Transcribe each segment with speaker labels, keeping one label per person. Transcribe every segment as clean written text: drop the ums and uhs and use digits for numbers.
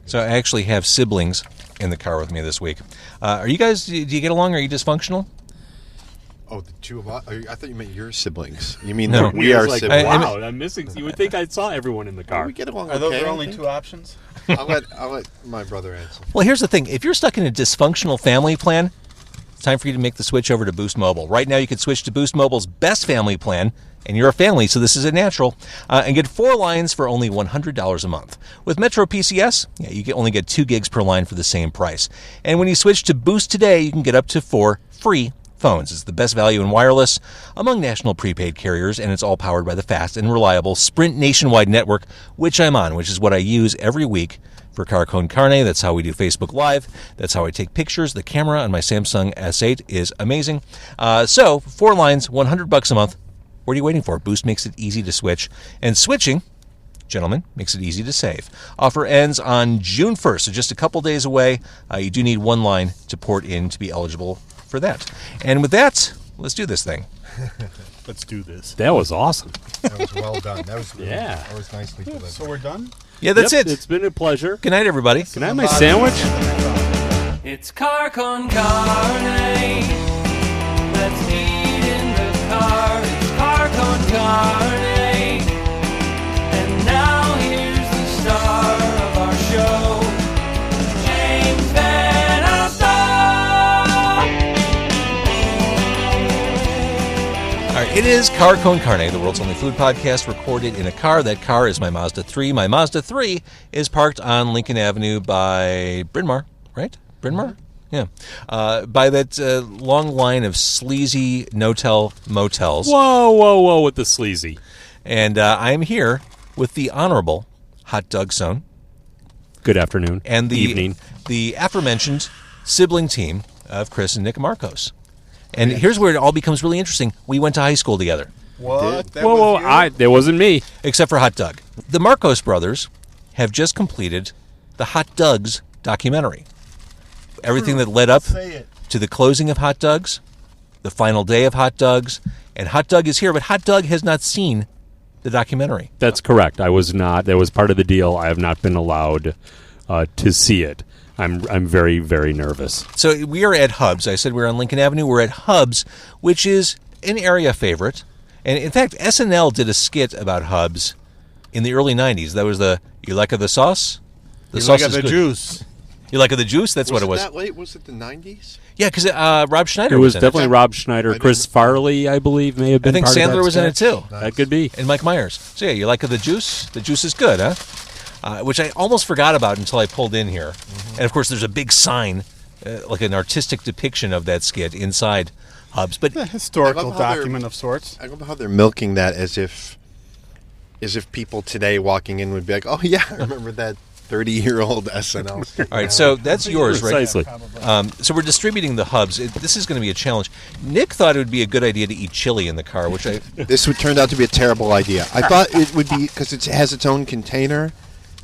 Speaker 1: So I actually have siblings in the car with me this week. Are you guys? Do you get along? Are you dysfunctional?
Speaker 2: Oh, the two of us? I thought you meant your siblings. You mean
Speaker 1: No.
Speaker 2: we are
Speaker 3: like,
Speaker 2: siblings?
Speaker 3: wow, I'm missing. You would think I saw everyone in the car.
Speaker 2: We get along.
Speaker 4: Are those
Speaker 2: okay,
Speaker 4: your
Speaker 2: I
Speaker 4: only
Speaker 2: think.
Speaker 4: two options?
Speaker 2: I'll let my brother answer.
Speaker 1: Well, here's the thing. If you're stuck in a dysfunctional family plan, it's time for you to make the switch over to Boost Mobile. Right now, you can switch to Boost Mobile's best family plan, and you're a family, so this is a natural, and get 4 lines for only $100 a month. With Metro PCS, you can only get 2 gigs per line for the same price. And when you switch to Boost today, you can get up to 4 free phones. It's the best value in wireless among national prepaid carriers, and it's all powered by the fast and reliable Sprint nationwide network, which I'm on, which is what I use every week for Carne. That's how we do Facebook Live. That's how I take pictures. The camera on my Samsung S8 is amazing. So 4 lines, $100 a month. What are you waiting for? Boost makes it easy to switch. And switching, gentlemen, makes it easy to save. Offer ends on June 1st, so just a couple days away. You do need 1 line to port in to be eligible for that. And with that, let's do this thing.
Speaker 4: Let's do this.
Speaker 3: That was awesome.
Speaker 2: That was well done. That was really,
Speaker 3: Yeah.
Speaker 2: That was nicely delivered.
Speaker 4: So we're done?
Speaker 1: Yeah, that's
Speaker 3: Yep,
Speaker 1: it.
Speaker 3: It's been a pleasure.
Speaker 1: Good night, everybody.
Speaker 3: Can I have my sandwich?
Speaker 5: It's car con carne. Let's eat in the car. It's car con carne. And now here's the star of our show, James Van Alstyne.
Speaker 1: All right, it is Car Con Carne, the world's only food podcast recorded in a car. That car is my Mazda 3. My Mazda 3 is parked on Lincoln Avenue by Bryn Mawr, right? Bryn Mawr? Yeah. By that long line of sleazy no-tell motels.
Speaker 3: Whoa, with the sleazy.
Speaker 1: And I'm here with the Honorable Hot Dog Zone.
Speaker 3: Good afternoon.
Speaker 1: And
Speaker 3: evening.
Speaker 1: the aforementioned sibling team of Chris and Nick Markos. And here's where it all becomes really interesting. We went to high school together,
Speaker 4: What? That
Speaker 3: Whoa,
Speaker 4: was you?
Speaker 3: that wasn't me.
Speaker 1: except for Hot Dog. The Markos brothers have just completed the Hot Dogs documentary. Everything that led up
Speaker 4: Say it.
Speaker 1: to the closing of Hot Dogs, the final day of Hot Dogs, and Hot Dog is here, but Hot Dog has not seen the documentary.
Speaker 3: That's correct. I was not. That was part of the deal. I have not been allowed to see it. I'm very, very nervous.
Speaker 1: So we are at Hub's. I said we're on Lincoln Avenue. We're at Hub's, which is an area favorite. And in fact, SNL did a skit about Hub's in the early 90s. That was the, you like the sauce? The sauce is
Speaker 4: the
Speaker 1: good.
Speaker 4: juice.
Speaker 1: You like the juice? That's what it was.
Speaker 2: that late? Was it the 90s?
Speaker 1: Yeah, because Rob Schneider
Speaker 3: It was
Speaker 1: in
Speaker 3: definitely
Speaker 1: it.
Speaker 3: Rob Schneider. Chris Farley, I believe, may have
Speaker 1: I
Speaker 3: been
Speaker 1: think
Speaker 3: part of
Speaker 1: Sandler
Speaker 3: that
Speaker 1: was in it
Speaker 3: sketch.
Speaker 1: too.
Speaker 3: That could be.
Speaker 1: And Mike Myers. So yeah, you like the juice? The juice is good, huh? Which I almost forgot about until I pulled in here. And of course, there's a big sign, like an artistic depiction of that skit inside Hub's. But
Speaker 4: A historical
Speaker 2: I love how
Speaker 4: document of sorts.
Speaker 2: I love how they're milking that as if people today walking in would be like, oh yeah, I remember that 30-year-old SNL.
Speaker 1: all right, so that's yours, right?
Speaker 3: Precisely.
Speaker 1: So we're distributing the Hubs. This is going to be a challenge. Nick thought it would be a good idea to eat chili in the car, which I
Speaker 2: This would turn out to be a terrible idea. I thought it would be because it has its own container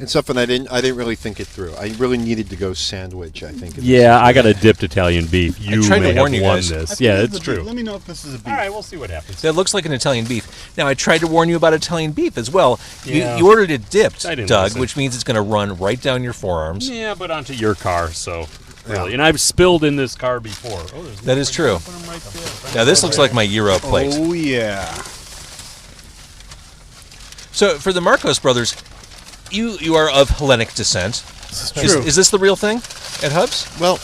Speaker 2: and stuff, and I didn't really think it through. I really needed to go sandwich, I think.
Speaker 3: Yeah, I got a dipped Italian beef. You
Speaker 1: tried to
Speaker 3: may
Speaker 1: warn
Speaker 3: have
Speaker 1: you
Speaker 3: won
Speaker 1: guys.
Speaker 3: this. Yeah, it's true.
Speaker 4: Let me know if this is a beef.
Speaker 3: All right, we'll see what happens.
Speaker 1: that looks like an Italian beef. Now I tried to warn you about Italian beef as well.
Speaker 3: Yeah.
Speaker 1: You ordered it dipped,
Speaker 3: I didn't
Speaker 1: Doug,
Speaker 3: listen.
Speaker 1: which means it's going to run right down your forearms.
Speaker 3: Yeah, but onto your car, so really. And I've spilled in this car before. Oh, there's
Speaker 1: That is true.
Speaker 3: one right there.
Speaker 1: Now this looks like my Euro plate.
Speaker 4: Oh, yeah.
Speaker 1: So for the Marcos brothers, you are of Hellenic descent.
Speaker 4: This is true.
Speaker 1: Is this the real thing at Hub's?
Speaker 2: Well,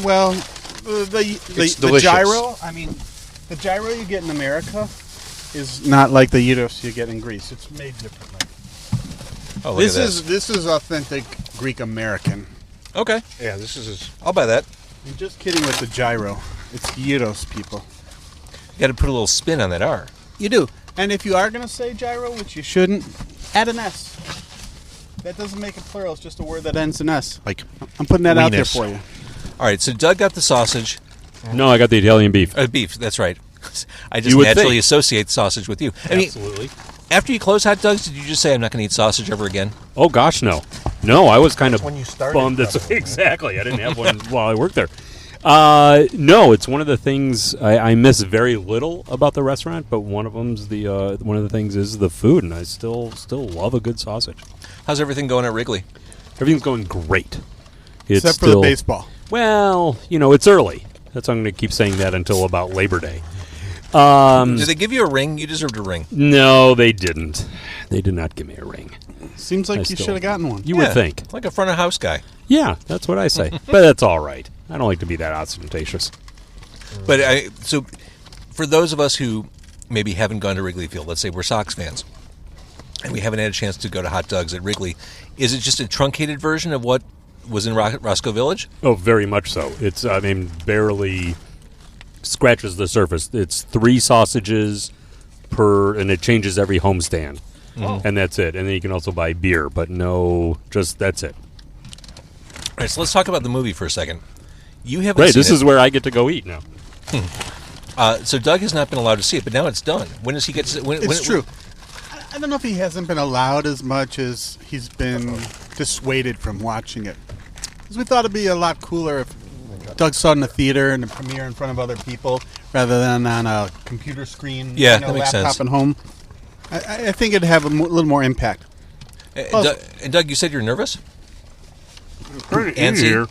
Speaker 4: Well,
Speaker 2: It's
Speaker 4: the
Speaker 2: delicious.
Speaker 4: gyro, I mean, the gyro you get in America is not like the gyros you get in Greece. It's made differently.
Speaker 1: Oh, look at
Speaker 4: This is authentic Greek American.
Speaker 1: okay.
Speaker 2: yeah, this is
Speaker 1: I'll buy that.
Speaker 4: I'm just kidding with the gyro. It's gyros, people.
Speaker 1: You got to put a little spin on that R.
Speaker 4: You do. And if you are going to say gyro, which you shouldn't, add an S. That doesn't make it plural. It's just a word that ends in S.
Speaker 2: like
Speaker 4: I'm putting that out there
Speaker 2: weenus.
Speaker 4: for you.
Speaker 1: All right, so Doug got the sausage.
Speaker 3: No, I got the Italian beef.
Speaker 1: Beef, that's right. I just
Speaker 3: You would
Speaker 1: naturally
Speaker 3: think.
Speaker 1: associate sausage with you. I mean,
Speaker 3: Absolutely.
Speaker 1: after you close Hot Dogs, did you just say, I'm not going to eat sausage ever again?
Speaker 3: Oh, gosh, no. No, I was kind of
Speaker 2: when you started,
Speaker 3: bummed.
Speaker 2: probably.
Speaker 3: Exactly. I didn't have one while I worked there. No, it's one of the things I miss very little about the restaurant, but one of the things is the food, and I still love a good sausage.
Speaker 1: How's everything going at Wrigley?
Speaker 3: Everything's going great. It's
Speaker 4: Except for
Speaker 3: still,
Speaker 4: the baseball.
Speaker 3: Well, it's early. That's why I'm going to keep saying that until about Labor Day.
Speaker 1: Did they give you a ring? You deserved a ring.
Speaker 3: No, they didn't. They did not give me a ring.
Speaker 4: Seems like you should have gotten one.
Speaker 3: You would think.
Speaker 1: Like a front of house guy.
Speaker 3: Yeah, that's what I say. But that's all right. I don't like to be that ostentatious.
Speaker 1: But so for those of us who maybe haven't gone to Wrigley Field, let's say we're Sox fans, and we haven't had a chance to go to hot dogs at Wrigley, is it just a truncated version of what was in Roscoe Village?
Speaker 3: Oh, very much so. It's, barely scratches the surface. It's 3 sausages per, and it changes every homestand. And that's it. And then you can also buy beer, but that's it.
Speaker 1: All right, so let's talk about the movie for a second. You haven't
Speaker 3: Right,
Speaker 1: seen
Speaker 3: this
Speaker 1: it.
Speaker 3: is where I get to go eat now.
Speaker 1: So Doug has not been allowed to see it, but now it's done. When does he get to when,
Speaker 4: It's true. I don't know if he hasn't been allowed as much as he's been dissuaded from watching it. Because we thought it'd be a lot cooler if Doug saw it in the theater and the premiere in front of other people rather than on a computer screen,
Speaker 1: Yeah, that makes
Speaker 4: laptop
Speaker 1: sense.
Speaker 4: at home. I think it'd have a little more impact.
Speaker 1: And Doug, you said you're nervous?
Speaker 3: Pretty
Speaker 1: Antsy?
Speaker 3: here.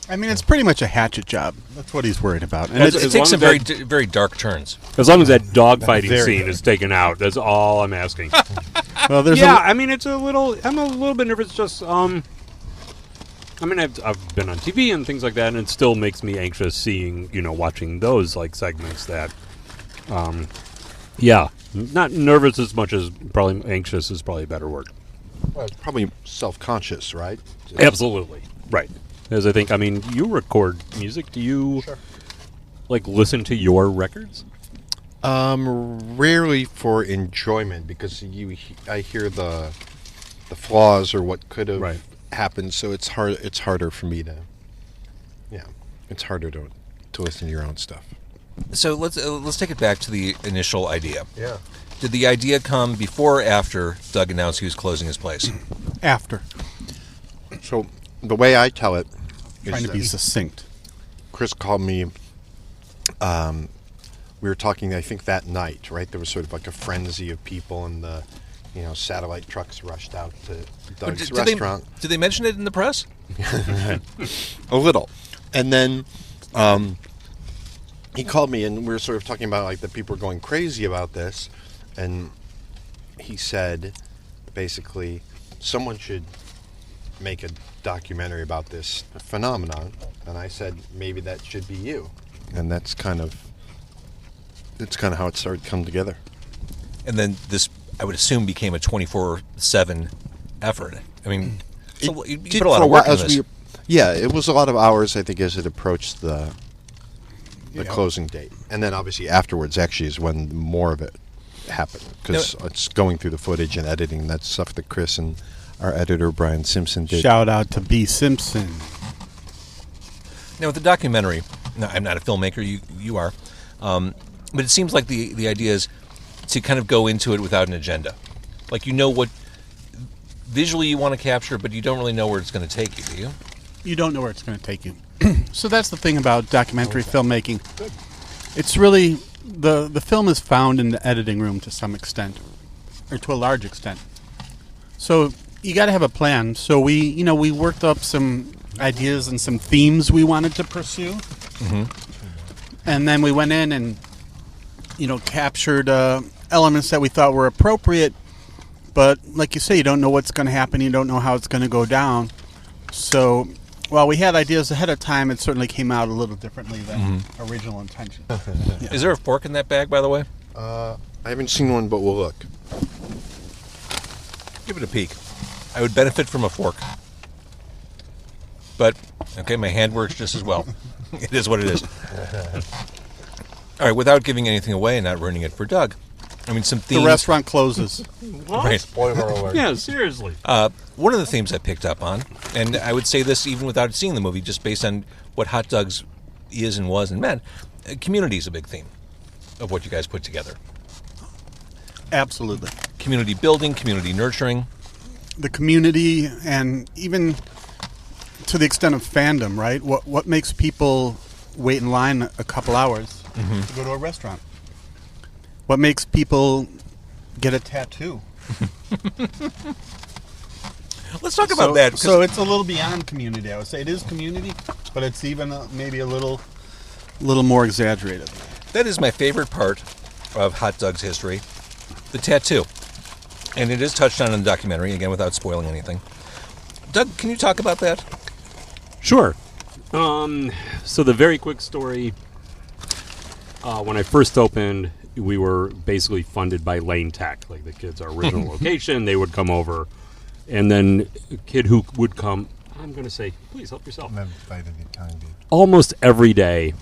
Speaker 4: I mean, it's pretty much a hatchet job. That's what he's worried about. And
Speaker 3: As
Speaker 1: It
Speaker 3: long
Speaker 1: takes some
Speaker 3: as
Speaker 1: very dark turns.
Speaker 3: As long as that dogfighting
Speaker 4: Very
Speaker 3: scene
Speaker 4: good.
Speaker 3: is taken out, that's all I'm asking.
Speaker 4: well, there's
Speaker 3: it's a little. I'm a little bit nervous. Just, I've been on TV and things like that, and it still makes me anxious seeing, watching those like segments that, not nervous as much as probably anxious is probably a better word.
Speaker 2: Well, it's probably self-conscious, right?
Speaker 3: Absolutely right. As I think, you record music. Do you listen to your records?
Speaker 2: Rarely for enjoyment because I hear the flaws or what could have happened, so it's hard. It's harder for me to, it's harder to listen to your own stuff.
Speaker 1: So let's take it back to the initial idea.
Speaker 2: Yeah.
Speaker 1: Did the idea come before or after Doug announced he was closing his place?
Speaker 4: after.
Speaker 2: So the way I tell it is
Speaker 4: Trying to
Speaker 2: that
Speaker 4: be succinct.
Speaker 2: Chris called me. We were talking, I think, that night, right? There was sort of like a frenzy of people, and the, satellite trucks rushed out to Doug's restaurant.
Speaker 1: Did they mention it in the press?
Speaker 2: A little. And then he called me, and we were sort of talking about, that people were going crazy about this. And he said, basically, someone should make a documentary about this phenomenon. And I said, maybe that should be you. And that's kind of how it started to come together.
Speaker 1: And then this, I would assume, became a 24/7 effort. I mean, you put a lot of work into this.
Speaker 2: It was a lot of hours, I think, as it approached the closing date. And then obviously afterwards actually is when more of it happened, because it's going through the footage and editing that stuff that Chris and our editor Brian Simpson did.
Speaker 4: Shout out to B. Simpson.
Speaker 1: Now, with the documentary, no, I'm not a filmmaker, you are, but it seems like the idea is to kind of go into it without an agenda. Like, what visually you want to capture, but you don't really know where it's going to take you, do you?
Speaker 4: You don't know where it's going to take you. So that's the thing about documentary filmmaking. It's really, the film is found in the editing room to some extent, or to a large extent. So you got to have a plan. So we worked up some ideas and some themes we wanted to pursue.
Speaker 1: Mm-hmm.
Speaker 4: And then we went in and, captured elements that we thought were appropriate. But like you say, you don't know what's going to happen. You don't know how it's going to go down. So while we had ideas ahead of time, it certainly came out a little differently than original intention. Yeah.
Speaker 1: Is there a fork in that bag, by the way?
Speaker 2: I haven't seen one, but we'll look.
Speaker 1: Give it a peek. I would benefit from a fork. But, okay, my hand works just as well. It is what it is. All right, without giving anything away and not ruining it for Doug, some themes.
Speaker 4: The restaurant closes.
Speaker 1: Right.
Speaker 2: Spoiler alert.
Speaker 3: Yeah, seriously.
Speaker 1: One of the themes I picked up on, and I would say this even without seeing the movie, just based on what Hot Dogs is and was and meant, community is a big theme of what you guys put together.
Speaker 4: Absolutely.
Speaker 1: Community building, community nurturing.
Speaker 4: The community, and even to the extent of fandom, right? What makes people wait in line a couple hours to go to a restaurant? What makes people get a tattoo?
Speaker 1: Let's talk about that.
Speaker 4: So it's a little beyond community. I would say it is community, but it's even maybe a little more exaggerated.
Speaker 1: That is my favorite part of hot dogs history, the tattoo. And it is touched on in the documentary, again, without spoiling anything. Doug, can you talk about that?
Speaker 3: Sure. So the very quick story, when I first opened, we were basically funded by Lane Tech, like the kids' original location. They would come over, and then a kid who would come, I'm going to say, please help yourself. Almost every day,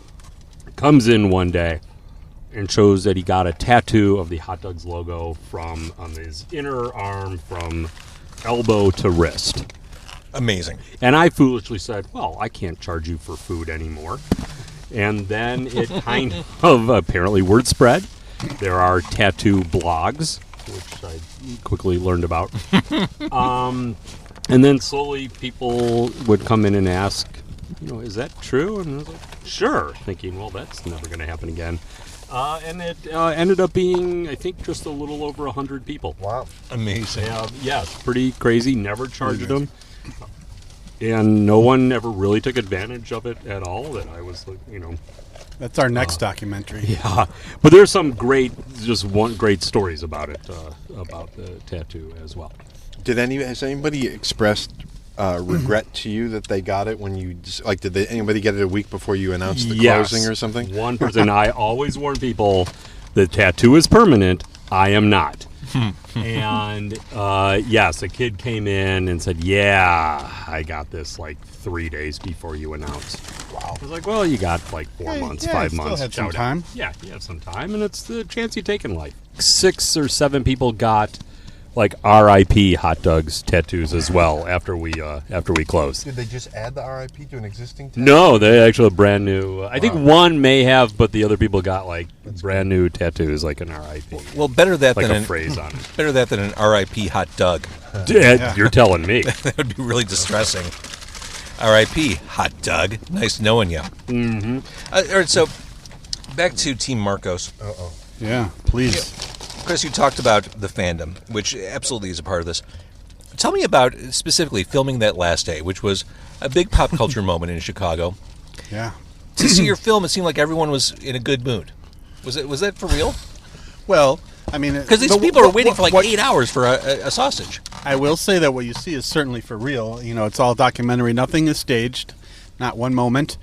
Speaker 3: comes in one day and shows that he got a tattoo of the Hot Dogs logo on his inner arm from elbow to wrist.
Speaker 1: Amazing.
Speaker 3: And I foolishly said, well, I can't charge you for food anymore. And then it kind of apparently word spread. There are tattoo blogs, which I quickly learned about. And then slowly people would come in and ask, is that true? And I was like, sure. Thinking, well, that's never going to happen again. And it ended up being, I think, just a little over 100 people.
Speaker 2: Wow.
Speaker 1: Amazing.
Speaker 3: Yeah, pretty crazy. Never charged them. And no one ever really took advantage of it at all. That I was,
Speaker 4: That's our next documentary.
Speaker 3: Yeah, but there's some great stories about it, about the tattoo as well.
Speaker 2: Has anybody expressed regret to you that they got it when you did anybody get it a week before you announced the closing or something?
Speaker 3: One person. I always warn people, the tattoo is permanent. I am not. And yes, a kid came in and said, yeah, I got this 3 days before you announced. Wow. I was like, well, you got 4 months, 5 months.
Speaker 4: Had some time.
Speaker 3: Yeah, you have some time, and it's the chance you take in life. 6 or 7 people got R.I.P. Hot Dogs tattoos as well after we closed.
Speaker 2: Did they just add the R.I.P. to an existing tattoo?
Speaker 3: No, they actually brand new. I think one may have, but the other people got brand new tattoos, like an R.I.P.
Speaker 1: Well, better that
Speaker 3: like
Speaker 1: than
Speaker 3: a phrase on it.
Speaker 1: Better that than an R.I.P. hot Doug.
Speaker 3: You're telling me.
Speaker 1: That would be really distressing. R.I.P. hot Doug. Nice knowing you.
Speaker 3: Mm-hmm.
Speaker 1: All right, so back to Team Markos.
Speaker 2: Uh-oh.
Speaker 4: Yeah, please.
Speaker 1: Chris, you talked about the fandom, which absolutely is a part of this. Tell me about specifically filming that last day, which was a big pop culture moment in Chicago.
Speaker 4: Yeah.
Speaker 1: To see your film, it seemed like everyone was in a good mood. Was that for real?
Speaker 4: Well, I mean,
Speaker 1: because these people are waiting for 8 hours for a sausage.
Speaker 4: I will say that what you see is certainly for real. It's all documentary. Nothing is staged. Not one moment.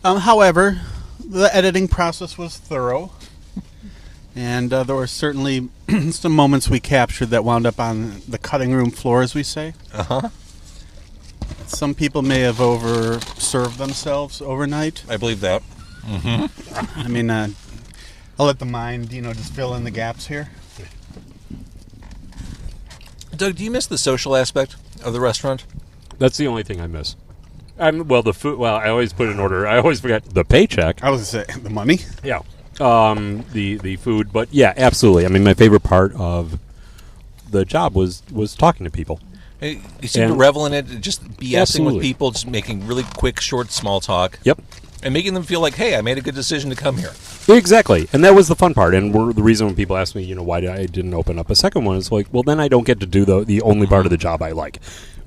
Speaker 4: However, the editing process was thorough. And there were certainly some moments we captured that wound up on the cutting room floor, as we say.
Speaker 1: Uh-huh.
Speaker 4: Some people may have over-served themselves overnight.
Speaker 1: I believe that. Mm-hmm.
Speaker 4: I mean, I'll let the mind, just fill in the gaps here.
Speaker 1: Doug, do you miss the social aspect of the restaurant?
Speaker 3: That's the only thing I miss. The food. Well, I always put in order. I always forget the paycheck.
Speaker 4: I was going to say, the money?
Speaker 3: Yeah. The food, but yeah, absolutely. I mean, my favorite part of the job was talking to people.
Speaker 1: You seem to revel in it, just BSing
Speaker 3: Absolutely.
Speaker 1: with people, just making really quick, short, small talk.
Speaker 3: Yep.
Speaker 1: And making them feel like, hey, I made a good decision to come here.
Speaker 3: Exactly, and that was the fun part. And the reason when people ask me, why I didn't open up a second one, is well, then I don't get to do the only part of the job I like.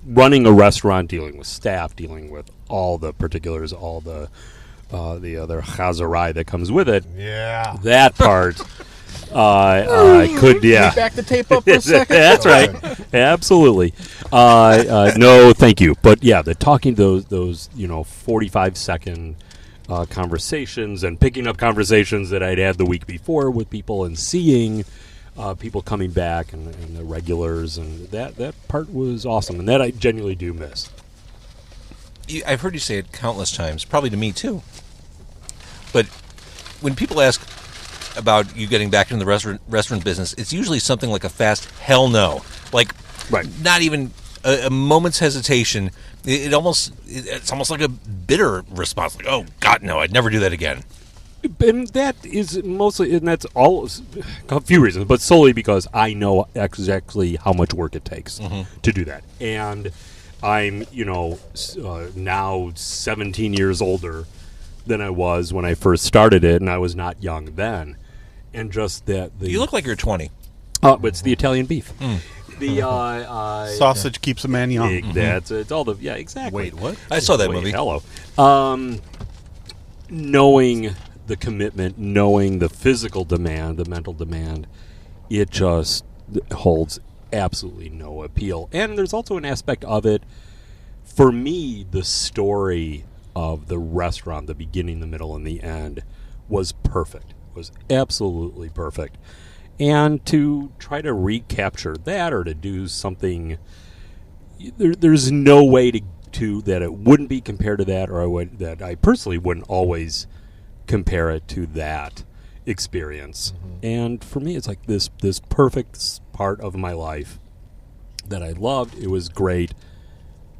Speaker 3: Running a restaurant, dealing with staff, dealing with all the particulars, all the other chazarai that comes with it.
Speaker 2: Yeah.
Speaker 3: That part, could, yeah.
Speaker 4: Back the tape up for a second?
Speaker 3: That's right. Absolutely. No, thank you. But yeah, the talking those 45-second conversations and picking up conversations that I'd had the week before with people and seeing people coming back and the regulars, and that part was awesome, and that I genuinely do miss.
Speaker 1: I've heard you say it countless times, probably to me too. But when people ask about you getting back into the restaurant business, it's usually something like a fast hell no.
Speaker 3: Right.
Speaker 1: Not even a moment's hesitation. It's almost like a bitter response, like, oh, God, no, I'd never do that again.
Speaker 3: And that is mostly, and that's all a few reasons, but solely because I know exactly how much work it takes to do that. And I'm, now 17 years older than I was when I first started it, and I was not young then. And just that...
Speaker 1: You look like you're 20.
Speaker 3: But it's the Italian beef. The
Speaker 4: Sausage keeps a man young.
Speaker 3: That's it's all the exactly.
Speaker 4: Wait, what?
Speaker 1: I saw that
Speaker 3: Wait,
Speaker 1: movie.
Speaker 3: Hello. Knowing the commitment, knowing the physical demand, the mental demand, it just holds absolutely no appeal. And there's also an aspect of it, for me, the story of the restaurant, the beginning, the middle, and the end, was perfect. Was absolutely perfect. And to try to recapture that or to do something, there's no way to that it wouldn't be compared to that, or that I personally wouldn't always compare it to that experience. And for me, it's like this perfect part of my life that I loved. It was great,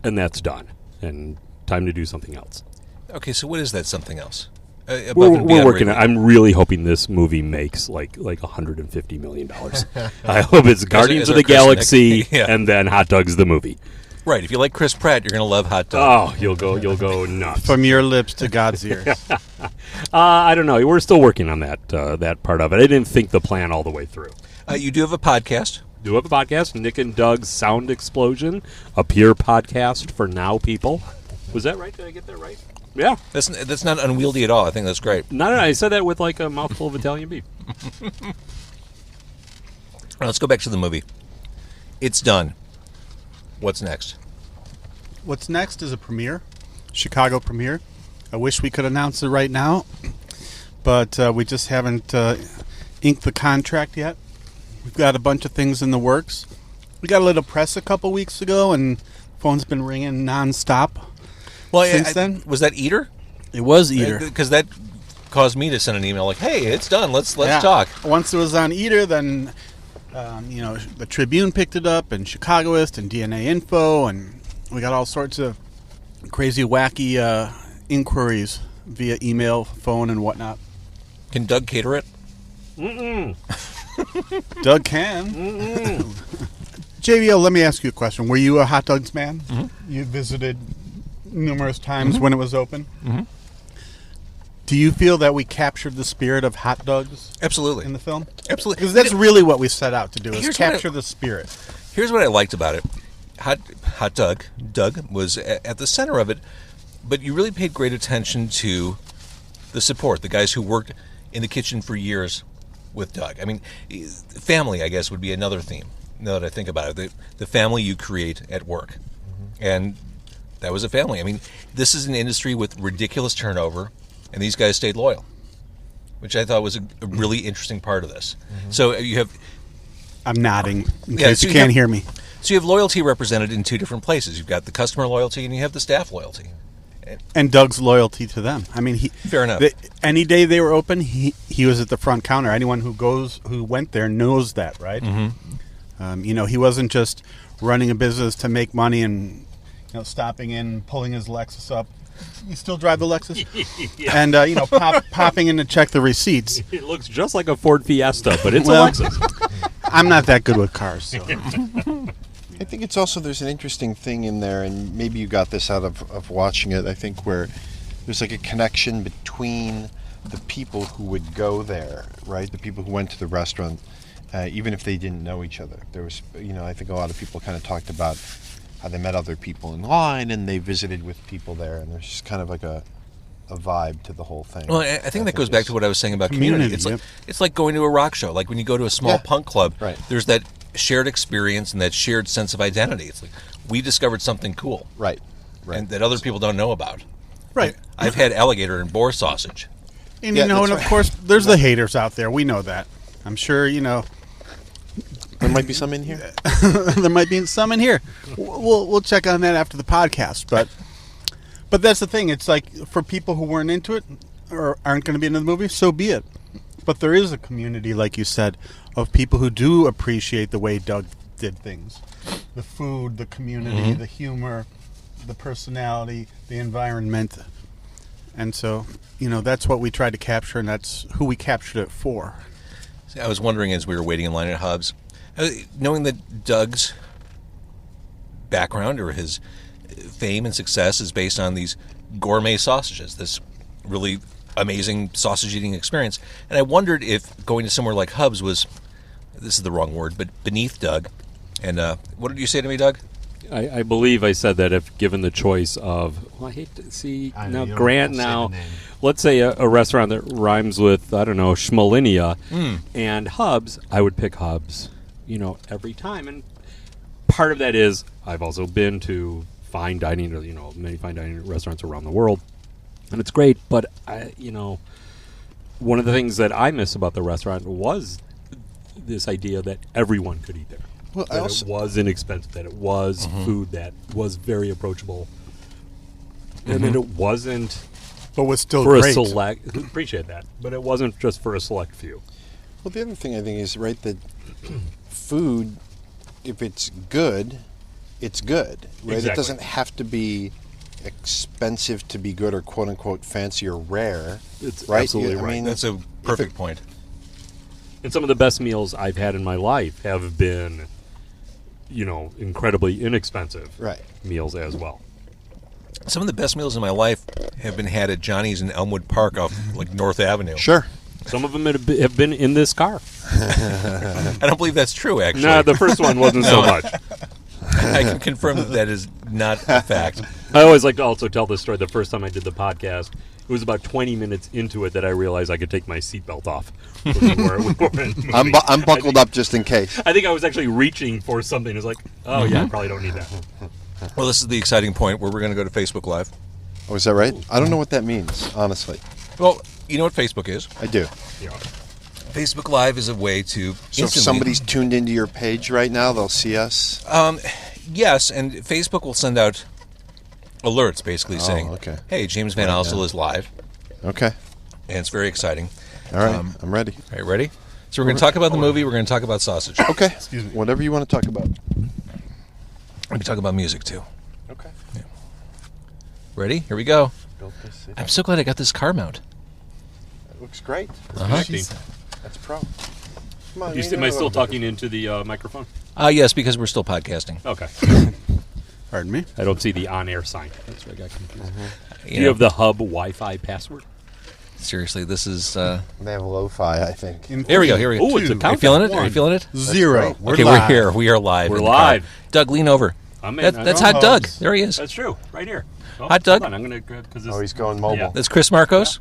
Speaker 3: and that's done. And time to do something else.
Speaker 1: Okay, so what is that something else?
Speaker 3: We're working. I'm really hoping this movie makes like $150 million. I hope it's Guardians of the Galaxy and then Hot Dogs the movie.
Speaker 1: Right. If you like Chris Pratt, you're going to love Hot Dog.
Speaker 3: Oh, you'll go nuts.
Speaker 4: From your lips to God's ears.
Speaker 3: I don't know. We're still working on that part of it. I didn't think the plan all the way through.
Speaker 1: You do have a podcast.
Speaker 3: Do have a podcast, Nick and Doug's Sound Explosion, a peer podcast for now people. Was that right? Did I get that right? Yeah.
Speaker 1: That's not unwieldy at all. I think that's great.
Speaker 3: No, I said that with like a mouthful of Italian beef.
Speaker 1: All right, let's go back to the movie. It's done. What's next?
Speaker 4: What's next is a premiere, Chicago premiere. I wish we could announce it right now, but we just haven't inked the contract yet. We've got a bunch of things in the works. We got a little press a couple weeks ago, and phone's been ringing nonstop.
Speaker 1: Well,
Speaker 4: since then,
Speaker 1: was that Eater?
Speaker 4: It was Eater,
Speaker 1: because that caused me to send an email like, "Hey, it's done. Let's talk."
Speaker 4: Once it was on Eater, then the Tribune picked it up, and Chicagoist, and DNA Info, and we got all sorts of crazy, wacky inquiries via email, phone, and whatnot.
Speaker 1: Can Doug cater it?
Speaker 4: Doug can. JVL, let me ask you a question. Were you a Hot Dogs man? Mm-hmm. You visited numerous times when it was open. Mm-hmm. Do you feel that we captured the spirit of hot dogs?
Speaker 1: Absolutely.
Speaker 4: In the film?
Speaker 1: Absolutely.
Speaker 4: Because that's really what we set out to do, is capture the spirit.
Speaker 1: Here's what I liked about it. Hot Doug was at the center of it, but you really paid great attention to the support, the guys who worked in the kitchen for years with Doug. I mean, family, I guess, would be another theme, now that I think about it. The family you create at work. Mm-hmm. And that was a family. I mean, this is an industry with ridiculous turnover, and these guys stayed loyal, which I thought was a really interesting part of this. Mm-hmm. So you have...
Speaker 4: I'm nodding in case you can't hear me.
Speaker 1: So you have loyalty represented in two different places. You've got the customer loyalty and you have the staff loyalty.
Speaker 4: And Doug's loyalty to them. I mean,
Speaker 1: fair enough.
Speaker 4: Any day they were open, he was at the front counter. Anyone who went there knows that, right? Mm-hmm. He wasn't just running a business to make money and stopping in, pulling his Lexus up. You still drive the Lexus? Yeah. And, popping in to check the receipts.
Speaker 3: It looks just like a Ford Fiesta, but it's a Lexus.
Speaker 4: I'm not that good with cars, so...
Speaker 2: I think it's also, there's an interesting thing in there, and maybe you got this out of watching it, I think, where there's like a connection between the people who would go there, right? The people who went to the restaurant, even if they didn't know each other. There was, I think a lot of people kind of talked about how they met other people in line and they visited with people there, and there's just kind of like a vibe to the whole thing.
Speaker 1: Well, I think that goes back to what I was saying about community. It's like going to a rock show. Like when you go to a small punk club, right. There's that shared experience and that shared sense of identity. It's like we discovered something cool,
Speaker 2: right,
Speaker 1: and that other people don't know about.
Speaker 4: Right.
Speaker 1: I've had alligator and boar sausage,
Speaker 4: and of course, there's the haters out there. We know that. I'm sure
Speaker 2: there might be some in here.
Speaker 4: There might be some in here. We'll check on that after the podcast, but that's the thing. It's like for people who weren't into it or aren't going to be into the movie, so be it. But there is a community, like you said, of people who do appreciate the way Doug did things. The food, the community, the humor, the personality, the environment. And so, that's what we tried to capture, and that's who we captured it for.
Speaker 1: See, I was wondering as we were waiting in line at Hub's, knowing that Doug's background or his fame and success is based on these gourmet sausages, this really amazing sausage eating experience. And I wondered if going to somewhere like Hub's was, this is the wrong word, but beneath Doug, And what did you say to me, Doug?
Speaker 3: I believe I said that if given the choice of, I hate to see
Speaker 2: I know,
Speaker 3: now
Speaker 2: you
Speaker 3: Grant
Speaker 2: don't say
Speaker 3: now.
Speaker 2: the name.
Speaker 3: Let's say a restaurant that rhymes with Schmalinea and Hubs. I would pick Hubs, every time. And part of that is I've also been to fine dining, many fine dining restaurants around the world, and it's great. But one of the things that I miss about the restaurant was this idea that everyone could eat there.
Speaker 2: Well,
Speaker 3: That it was inexpensive, that it was food that was very approachable, and that it wasn't
Speaker 4: But was still
Speaker 3: for
Speaker 4: great.
Speaker 3: a select. Appreciate that, but it wasn't just for a select few.
Speaker 2: Well, the other thing I think is, right, that food, if it's good, it's good. Right?
Speaker 3: Exactly.
Speaker 2: It doesn't have to be expensive to be good or quote-unquote fancy or rare.
Speaker 3: It's
Speaker 2: right?
Speaker 3: absolutely
Speaker 2: I
Speaker 3: right.
Speaker 2: mean,
Speaker 1: That's a perfect point.
Speaker 3: And some of the best meals I've had in my life have been, incredibly inexpensive
Speaker 2: right.
Speaker 3: meals as well.
Speaker 1: Some of the best meals in my life have been had at Johnny's in Elmwood Park off North Avenue.
Speaker 2: Sure.
Speaker 3: Some of them have been in this car.
Speaker 1: I don't believe that's true, actually.
Speaker 3: No, the first one wasn't so much.
Speaker 1: I can confirm that is not a fact.
Speaker 3: I always like to also tell this story. The first time I did the podcast, it was about 20 minutes into it that I realized I could take my seatbelt off.
Speaker 2: I'm buckled up just in case.
Speaker 3: I think I was actually reaching for something. It's like, oh, yeah, I probably don't need that.
Speaker 1: Well, this is the exciting point where we're going to go to Facebook Live.
Speaker 2: Oh, is that right? I don't know what that means, honestly.
Speaker 1: Well, you know what Facebook is.
Speaker 2: I do.
Speaker 3: Yeah.
Speaker 1: Facebook Live is a way to
Speaker 2: So if
Speaker 1: instantly-
Speaker 2: somebody's tuned into your page right now, they'll see us.
Speaker 1: Yes, and Facebook will send out alerts basically saying,
Speaker 2: okay.
Speaker 1: hey, James Van Alstel is live.
Speaker 2: Okay.
Speaker 1: And it's very exciting.
Speaker 2: All right. I'm ready.
Speaker 1: All right, ready? So we're going to talk about the movie. We're going to talk about sausage. We're
Speaker 2: Okay.
Speaker 4: Excuse me.
Speaker 2: Whatever you want to talk about.
Speaker 1: going to talk about music, too.
Speaker 2: Okay.
Speaker 1: Ready? Here we go.
Speaker 2: Built this city.
Speaker 1: I'm so glad I got this car mount.
Speaker 2: That looks great.
Speaker 3: Connecting.
Speaker 2: That's pro. Come on.
Speaker 3: Am I still talking into the microphone?
Speaker 1: Yes, because we're still podcasting.
Speaker 3: Okay.
Speaker 4: Pardon me?
Speaker 3: I don't see the on-air sign. That's where I got confused. Do you
Speaker 1: know,
Speaker 3: have the hub Wi-Fi password?
Speaker 1: seriously, this is...
Speaker 2: They have lo-fi, I think.
Speaker 1: Here we go, here we go.
Speaker 3: Oh, it's a
Speaker 1: Are you feeling it?
Speaker 3: countdown.
Speaker 1: Are you feeling it?
Speaker 4: 0.
Speaker 2: great.
Speaker 4: We're
Speaker 1: Okay,
Speaker 4: live.
Speaker 1: we're here. We are live.
Speaker 3: We're
Speaker 1: in the car.
Speaker 3: live.
Speaker 1: Doug, lean over.
Speaker 3: I'm in.
Speaker 1: That's
Speaker 4: know.
Speaker 1: Hot Doug.
Speaker 4: Hugs.
Speaker 1: There he is.
Speaker 3: That's true. Right here. Oh,
Speaker 1: Hot Doug?
Speaker 3: hold on, I'm going to grab because
Speaker 2: Oh, he's going mobile.
Speaker 3: Yeah.
Speaker 1: That's Chris Markos.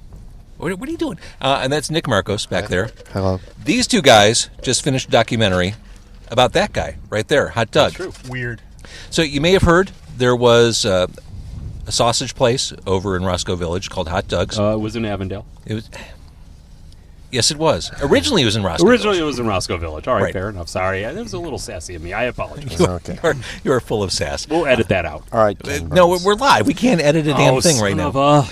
Speaker 1: What are you doing? And that's Nick Markos back there.
Speaker 2: Hello.
Speaker 1: These two guys just finished a documentary about that guy right there, Hot Doug.
Speaker 3: True.
Speaker 4: Weird.
Speaker 1: So you may have heard there was a sausage place over in Roscoe Village called Hot Doug's.
Speaker 3: It was in Avondale.
Speaker 1: It was. Yes, it was. Originally, it was in Roscoe.
Speaker 3: Originally, it was in Roscoe Village. All right,
Speaker 1: Right.
Speaker 3: fair enough. Sorry, that was a little sassy of me. I apologize.
Speaker 2: Okay.
Speaker 1: You are full of sass.
Speaker 3: We'll edit that out.
Speaker 2: All right.
Speaker 1: No, we're live. We can't edit a damn thing right now.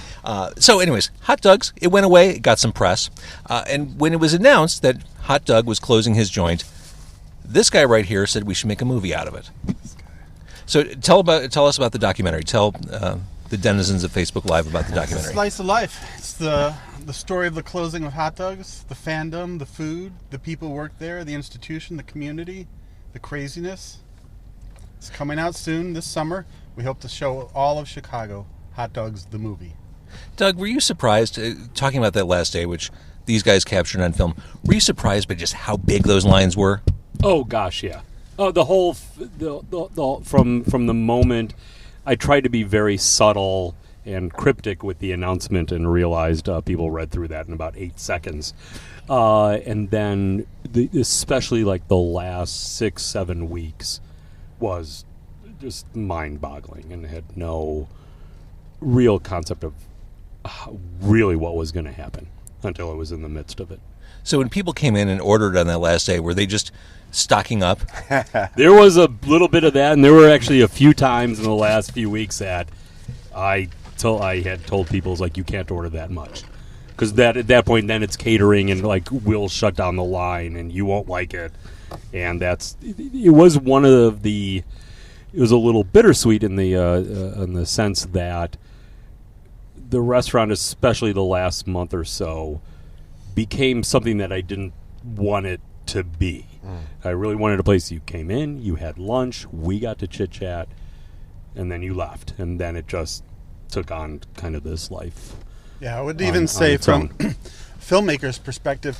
Speaker 1: So, anyways, Hot Doug's, it went away. It got some press. And when it was announced that Hot Doug was closing his joint, this guy right here said we should make a movie out of it. So tell us about the documentary. Tell the denizens of Facebook Live about the documentary.
Speaker 4: Slice of life. It's the story of the closing of Hot Doug's, the fandom, the food, the people who work there, the institution, the community, the craziness. It's coming out soon this summer. We hope to show all of Chicago Hot Doug's the movie.
Speaker 1: Doug, were you surprised, talking about that last day, which these guys captured on film, were you surprised by just how big those lines were?
Speaker 3: Oh gosh, yeah. Oh, the whole from the moment I tried to be very subtle and cryptic with the announcement and realized people read through that in about 8 seconds. And then especially like the last 6-7 weeks was just mind-boggling and had no real concept of really what was going to happen until I was in the midst of it.
Speaker 1: So when people came in and ordered on that last day, were they just stocking up?
Speaker 3: There was a little bit of that, and there were actually a few times in the last few weeks that I had told people, it's like, you can't order that much. Because at that point, then it's catering, and like we'll shut down the line, and you won't like it. And it was one of the. It was a little bittersweet in the sense that the restaurant, especially the last month or so, became something that I didn't want it to be. I really wanted a place you came in, you had lunch, we got to chit chat, and then you left, and then it just took on kind of this life.
Speaker 4: Yeah, I would
Speaker 3: On-
Speaker 4: even
Speaker 3: on
Speaker 4: say
Speaker 3: its
Speaker 4: from
Speaker 3: own.
Speaker 4: filmmakers' perspective,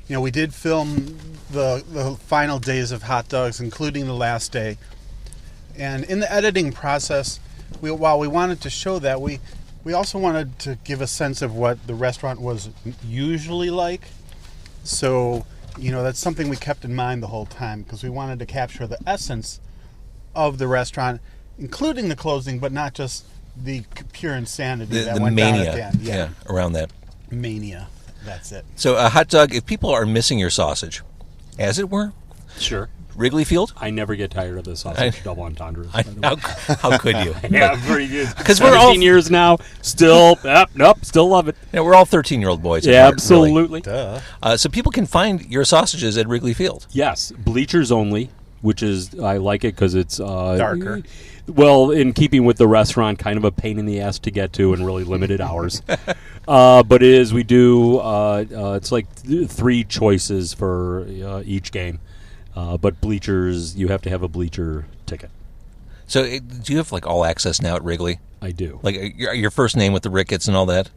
Speaker 4: we did film the final days of hot dogs, including the last day. And in the editing process, while we wanted to show that, we also wanted to give a sense of what the restaurant was usually like. So, that's something we kept in mind the whole time, because we wanted to capture the essence of the restaurant, including the closing, but not just the pure insanity that
Speaker 1: the
Speaker 4: went
Speaker 1: mania,
Speaker 4: down at the end.
Speaker 1: around that.
Speaker 4: Mania. That's it.
Speaker 1: So a hot dog, if people are missing your sausage, as it were,
Speaker 3: Sure.
Speaker 1: Wrigley Field?
Speaker 3: I never get tired of the sausage double entendres. by the way.
Speaker 1: How could you?
Speaker 3: Yeah, very good.
Speaker 1: 'Cause we're all-
Speaker 3: 17 years now. Still, still love it.
Speaker 1: We're all 13-year-old boys. at
Speaker 3: Yeah,
Speaker 1: heart, really.
Speaker 3: absolutely.
Speaker 4: Duh.
Speaker 1: So people can find your sausages at Wrigley Field.
Speaker 3: Yes, bleachers only, which is, I like it because it's
Speaker 4: Darker.
Speaker 3: Well, in keeping with the restaurant, kind of a pain in the ass to get to and really limited hours. But we do, it's like 3 choices for each game. But bleachers, you have to have a bleacher ticket.
Speaker 1: So do you have all access now at Wrigley?
Speaker 3: I do.
Speaker 1: Like your first name with the Ricketts and all that?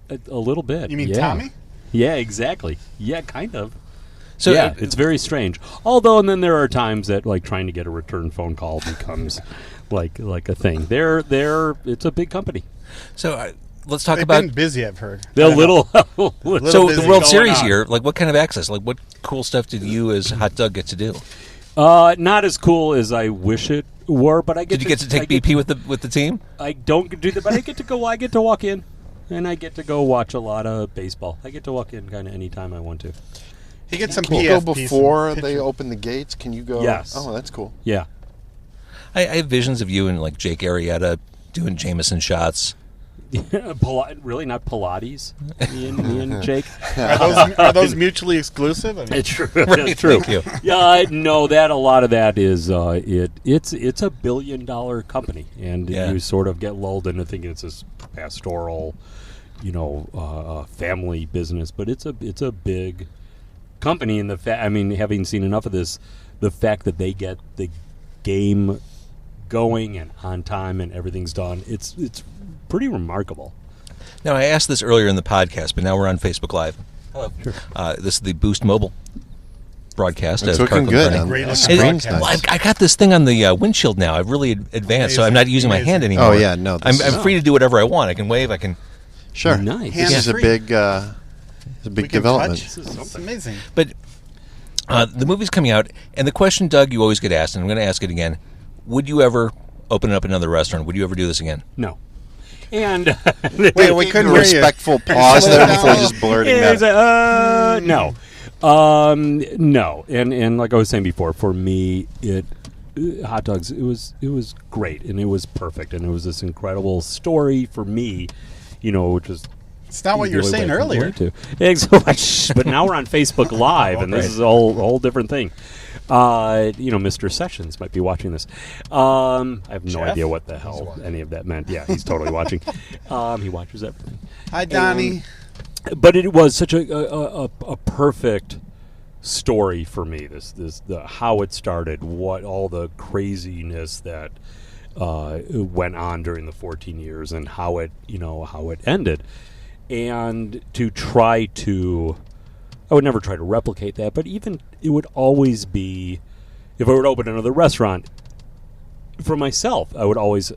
Speaker 3: A little bit.
Speaker 4: You mean
Speaker 3: yeah.
Speaker 4: Tommy?
Speaker 3: Yeah, exactly. Yeah, kind of.
Speaker 1: So
Speaker 3: Yeah, it's very strange. Although, and then there are times that trying to get a return phone call becomes like a thing. It's a big company.
Speaker 1: So let's talk
Speaker 4: They've
Speaker 1: about
Speaker 4: been busy, I've heard.
Speaker 3: They're
Speaker 4: I don't know.
Speaker 1: so
Speaker 4: busy
Speaker 1: the World
Speaker 3: going
Speaker 1: Series
Speaker 3: on.
Speaker 1: year. What kind of access? What cool stuff did you as Hot Dog get to do?
Speaker 3: Not as cool as I wish it were, but I get.
Speaker 1: Did you get to take BP with the team?
Speaker 3: I don't do that, but I get to go. I get to walk in, and I get to go watch a lot of baseball. I get to walk in kind of anytime I want to.
Speaker 4: He gets some
Speaker 2: Can you go
Speaker 4: PFP,
Speaker 2: before
Speaker 4: some
Speaker 2: they
Speaker 4: picture.
Speaker 2: open the gates? Can you go?
Speaker 3: Yes.
Speaker 2: Oh, that's cool.
Speaker 3: Yeah.
Speaker 1: I have visions of you and Jake Arrieta doing Jameson shots.
Speaker 3: Really not Pilates, me and Jake.
Speaker 4: Are those mutually exclusive? I mean,
Speaker 3: It's true.
Speaker 1: Right,
Speaker 3: It's true.
Speaker 1: thank you.
Speaker 3: Yeah, no, that a lot of that is it's a $1 billion company, and
Speaker 1: Yeah.
Speaker 3: you sort of get lulled into thinking it's this pastoral, family business, but it's a big company. And having seen enough of this, the fact that they get the game going and on time and everything's done, it's pretty remarkable.
Speaker 1: Now, I asked this earlier in the podcast, but now we're on Facebook Live. Hello.
Speaker 3: Sure.
Speaker 1: This is the Boost Mobile broadcast.
Speaker 2: It's
Speaker 1: of
Speaker 2: looking
Speaker 1: Carco
Speaker 2: good.
Speaker 1: Carne.
Speaker 2: On
Speaker 4: Great
Speaker 2: the
Speaker 4: looking
Speaker 2: screen's
Speaker 4: broadcast.
Speaker 2: nice.
Speaker 1: Well, I got this thing on the windshield now. I've really advanced, so I'm not using my hand
Speaker 4: Amazing.
Speaker 1: anymore.
Speaker 2: Oh, yeah, no,
Speaker 1: I'm
Speaker 2: this is-
Speaker 1: free to do whatever I want. I can wave. I can.
Speaker 2: Sure.
Speaker 3: Nice.
Speaker 2: This is a
Speaker 4: Hands-free.
Speaker 2: big, it's a big
Speaker 4: we can
Speaker 2: development.
Speaker 4: touch. It's amazing.
Speaker 1: But the movie's coming out, and the question, Doug, you always get asked, and I'm going to ask it again: would you ever open up another restaurant? Would you ever do this again?
Speaker 3: No. And
Speaker 4: Wait, we couldn't
Speaker 2: A
Speaker 4: hear you.
Speaker 2: respectful pause
Speaker 4: Slow
Speaker 2: there
Speaker 4: down.
Speaker 2: before just blurting
Speaker 3: Yeah, it's
Speaker 2: that.
Speaker 3: no. No. And like I was saying before, for me, hot dogs, it was great, and it was perfect, and it was this incredible story for me, which is.
Speaker 4: It's not what you were
Speaker 3: really
Speaker 4: saying
Speaker 3: what I can
Speaker 4: earlier.
Speaker 3: relate to. But now we're on Facebook Live, and this is a whole different thing. Mr. Sessions might be watching this. I have no
Speaker 4: Jeff?
Speaker 3: idea what the hell any of that meant. Yeah, he's totally watching. He watches everything.
Speaker 4: Hi, Donnie.
Speaker 3: But it was such a perfect story for me. The how it started, what all the craziness that went on during the 14 years, and how it ended, and to try to. I would never try to replicate that, but even it would always be, if I were to open another restaurant, for myself, I would always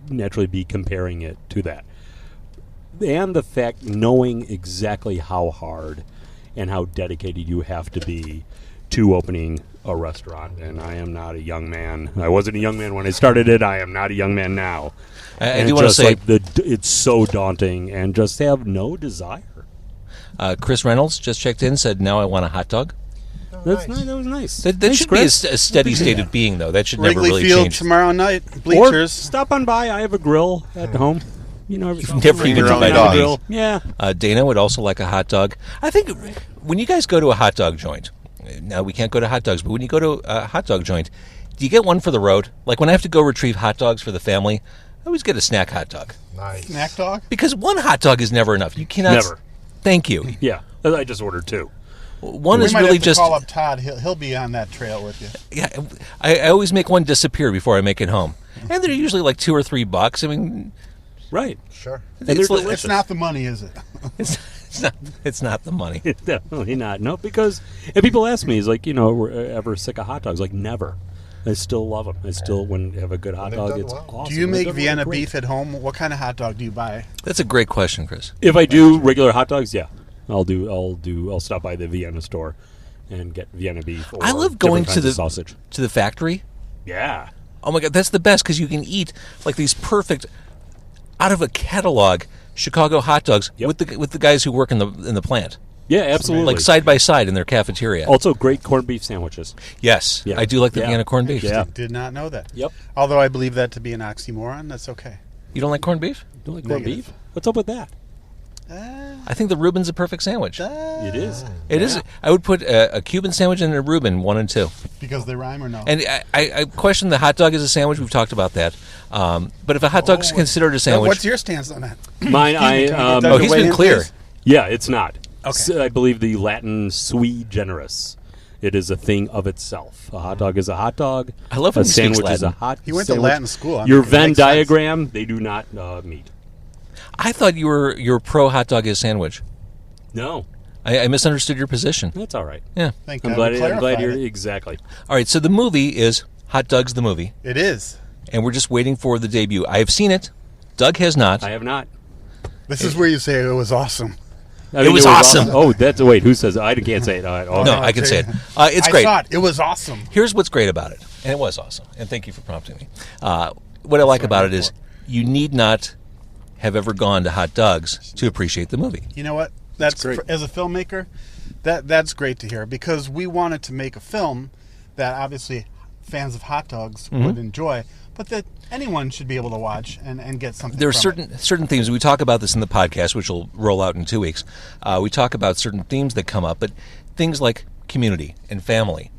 Speaker 3: naturally be comparing it to that. And the fact, knowing exactly how hard and how dedicated you have to be to opening a restaurant. And I am not a young man. I wasn't a young man when I started it. I am not a young man now.
Speaker 1: I do want to say,
Speaker 3: it's so daunting, and just have no desire.
Speaker 1: Chris Reynolds just checked in, said, "Now I want a hot dog."
Speaker 3: That was nice.
Speaker 1: That
Speaker 3: Thanks,
Speaker 1: should be a
Speaker 3: Chris.
Speaker 1: steady state of being, though. That should never
Speaker 4: Wrigley
Speaker 1: really
Speaker 4: Field
Speaker 1: change.
Speaker 4: tomorrow night.
Speaker 3: Or
Speaker 4: Bleachers.
Speaker 3: stop on by. I have a grill at home. You've
Speaker 1: never even
Speaker 2: invited
Speaker 3: a
Speaker 2: me.
Speaker 3: grill. Yeah.
Speaker 1: Dana would also like a hot dog. I think when you guys go to a hot dog joint, now we can't go to hot dogs, but when you go to a hot dog joint, do you get one for the road? Like when I have to go retrieve hot dogs for the family, I always get a snack hot dog.
Speaker 2: Nice.
Speaker 4: Snack dog.
Speaker 1: Because one hot dog is never enough. You cannot.
Speaker 3: Never.
Speaker 1: Thank you.
Speaker 3: Yeah. I just ordered 2.
Speaker 1: One
Speaker 4: We
Speaker 1: is
Speaker 4: might
Speaker 1: really
Speaker 4: have to
Speaker 1: just.
Speaker 4: call up Todd. He'll be on that trail with you.
Speaker 1: Yeah, I always make one disappear before I make it home, and they're usually like $2 or $3. I mean,
Speaker 3: Right.
Speaker 2: Sure.
Speaker 3: And they're
Speaker 1: It's-
Speaker 3: delicious.
Speaker 4: It's not the money, is it?
Speaker 1: it's It's not the money.
Speaker 3: Definitely not. No, because and people ask me, "Is like we're ever sick of hot dogs?" Like never. I still love them. I still, when you have a good hot
Speaker 2: they've
Speaker 3: dog,
Speaker 2: done
Speaker 3: it's
Speaker 2: well.
Speaker 3: awesome.
Speaker 4: Do you make
Speaker 3: They've done
Speaker 4: Vienna
Speaker 3: really
Speaker 4: beef at home? What kind of hot dog do you buy?
Speaker 1: That's a great question, Chris.
Speaker 3: If I do regular hot dogs, yeah, I'll stop by the Vienna store and get Vienna beef. Or
Speaker 1: I love going
Speaker 3: different
Speaker 1: to
Speaker 3: kinds of sausage.
Speaker 1: to the factory.
Speaker 3: Yeah.
Speaker 1: Oh my God, that's the best because you can eat like these perfect, out of a catalog Chicago hot dogs
Speaker 3: Yep.
Speaker 1: with the guys who work in the plant,
Speaker 3: Yeah, absolutely.
Speaker 1: like side by side in their cafeteria.
Speaker 3: Also, great corned beef sandwiches.
Speaker 1: Yes,
Speaker 3: Yeah.
Speaker 1: I do like the
Speaker 3: Yeah.
Speaker 1: Vienna corned beef.
Speaker 3: Yeah.
Speaker 4: Did not know that.
Speaker 3: Yep.
Speaker 4: Although I believe that to be an oxymoron, that's okay.
Speaker 1: You don't like corned beef?
Speaker 3: You don't like corned
Speaker 4: Negative.
Speaker 3: beef? What's up with that?
Speaker 1: I think the Reuben's a perfect sandwich.
Speaker 3: It is.
Speaker 1: It is. I would put a Cuban sandwich and a Reuben, 1 and 2.
Speaker 4: Because they rhyme or no?
Speaker 1: And I question the hot dog as a sandwich. We've talked about that. But if a hot dog's considered a
Speaker 4: Now,
Speaker 1: sandwich,
Speaker 4: what's your stance on that?
Speaker 3: Mine,
Speaker 1: oh, he's been clear.
Speaker 3: Yeah, it's not.
Speaker 4: Okay.
Speaker 3: I believe the Latin sui generis. It is a thing of itself. A hot dog is a hot dog.
Speaker 1: I love when
Speaker 3: a
Speaker 1: he speaks
Speaker 3: sandwich is a
Speaker 1: Latin.
Speaker 3: hot.
Speaker 4: He went to
Speaker 3: sandwich.
Speaker 4: Latin school. I
Speaker 3: Your
Speaker 4: mean, it
Speaker 3: Venn
Speaker 4: makes sense.
Speaker 3: diagram, they do not meet.
Speaker 1: I thought you were pro hot dog as a sandwich.
Speaker 3: No,
Speaker 1: I misunderstood your position.
Speaker 3: that's all right.
Speaker 1: Yeah.
Speaker 4: Thank
Speaker 3: I'm
Speaker 4: God
Speaker 3: glad.
Speaker 4: we
Speaker 3: I'm glad
Speaker 4: clarified
Speaker 3: you're
Speaker 4: it.
Speaker 3: exactly.
Speaker 1: All right. So the movie is Hot Doug's the movie,
Speaker 4: It is.
Speaker 1: and we're just waiting for the debut. I have seen it. Doug has not.
Speaker 3: I have not.
Speaker 4: This is where you say it was awesome.
Speaker 3: I mean,
Speaker 1: was awesome.
Speaker 3: Oh, that's wait. Who says I can't say it? Oh,
Speaker 1: No,
Speaker 3: okay.
Speaker 1: I can say it. It's
Speaker 4: I
Speaker 1: great.
Speaker 4: thought it was awesome.
Speaker 1: Here's what's great about it, and it was awesome. And thank you for prompting me. What I like about it is you need not have ever gone to Hot Doug's to appreciate the movie.
Speaker 4: You know what? That's
Speaker 3: great.
Speaker 4: As a filmmaker, that's great to hear because we wanted to make a film that obviously fans of hot dogs
Speaker 1: Mm-hmm.
Speaker 4: would enjoy, but that anyone should be able to watch and get something.
Speaker 1: There are
Speaker 4: from it.
Speaker 1: certain themes. We talk about this in the podcast, which will roll out in 2 weeks. We talk about certain themes that come up, but things like community and family,